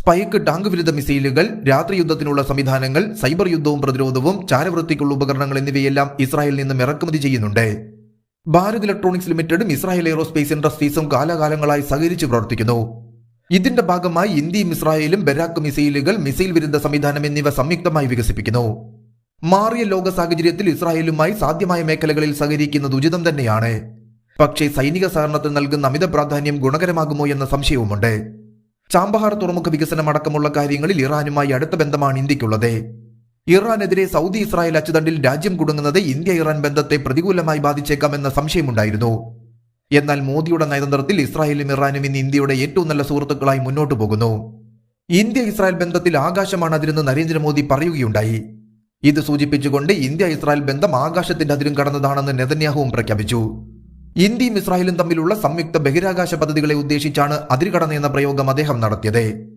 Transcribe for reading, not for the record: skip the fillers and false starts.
Spike tank വിരുദ്ധ മിസൈലുകൾ, രാത്രി യുദ്ധത്തിനുള്ള സംവിധാനങ്ങൾ, സൈബർ യുദ്ധവും പ്രതിരോധവും, ചാരവൃത്തിക്കുള്ള ഉപകരണങ്ങൾ എന്നിവയെല്ലാം ഇസ്രായേലിൽ നിന്നും ഇറക്കുമതി ചെയ്യുന്നുണ്ട്. ഭാരത് ഇലക്ട്രോണിക്സ് ലിമിറ്റഡും ഇസ്രായേൽ എയ്റോസ്പേസ് ഇൻഡസ്ട്രീസും കാലാകാലങ്ങളായി സഹകരിച്ച് പ്രവർത്തിക്കുന്നു. ഇതിന്റെ ഭാഗമായി ഇന്ത്യയും ഇസ്രായേലും ബരാക്ക് മിസൈലുകൾ, മിസൈൽ വിരുദ്ധ സംവിധാനം എന്നിവ സംയുക്തമായി വികസിപ്പിക്കുന്നു. മാറിയ ലോക സാഹചര്യത്തിൽ ഇസ്രായേലുമായി സാധ്യമായ മേഖലകളിൽ സഹകരിക്കുന്നത് ഉചിതം തന്നെയാണ്. പക്ഷേ സൈനിക സഹകരണത്തിന് നൽകുന്ന അമിത പ്രാധാന്യം ഗുണകരമാകുമോ എന്ന സംശയവുമുണ്ട്. ചാബഹാർ തുറമുഖ വികസനം അടക്കമുള്ള കാര്യങ്ങളിൽ ഇറാനുമായി അടുത്ത ബന്ധമാണ് ഇന്ത്യക്കുള്ളത്. ഇറാനെതിരെ സൗദി ഇസ്രായേൽ അച്ചുതണ്ടിൽ രാജ്യം കുടുങ്ങുന്നത് ഇന്ത്യ ഇറാൻ ബന്ധത്തെ പ്രതികൂലമായി ബാധിച്ചേക്കാമെന്ന സംശയമുണ്ടായിരുന്നു. എന്നാൽ മോദിയുടെ നയതന്ത്രത്തിൽ ഇസ്രായേലും ഇറാനും ഇന്ന് ഇന്ത്യയുടെ ഏറ്റവും നല്ല സുഹൃത്തുക്കളായി മുന്നോട്ടു പോകുന്നു. ഇന്ത്യ ഇസ്രായേൽ ബന്ധത്തിൽ ആകാശമാണ് അതിരെന്ന് നരേന്ദ്രമോദി പറയുകയുണ്ടായി. ഇത് സൂചിപ്പിച്ചുകൊണ്ട് ഇന്ത്യ ഇസ്രായേൽ ബന്ധം ആകാശത്തിന്റെ അതിരും കടന്നതാണെന്ന് നെതന്യാഹുവും പ്രഖ്യാപിച്ചു. ഇന്ത്യയും ഇസ്രായേലും തമ്മിലുള്ള സംയുക്ത ബഹിരാകാശ പദ്ധതികളെ ഉദ്ദേശിച്ചാണ് അതിരുകടന്ന എന്ന പ്രയോഗം അദ്ദേഹം നടത്തിയത്.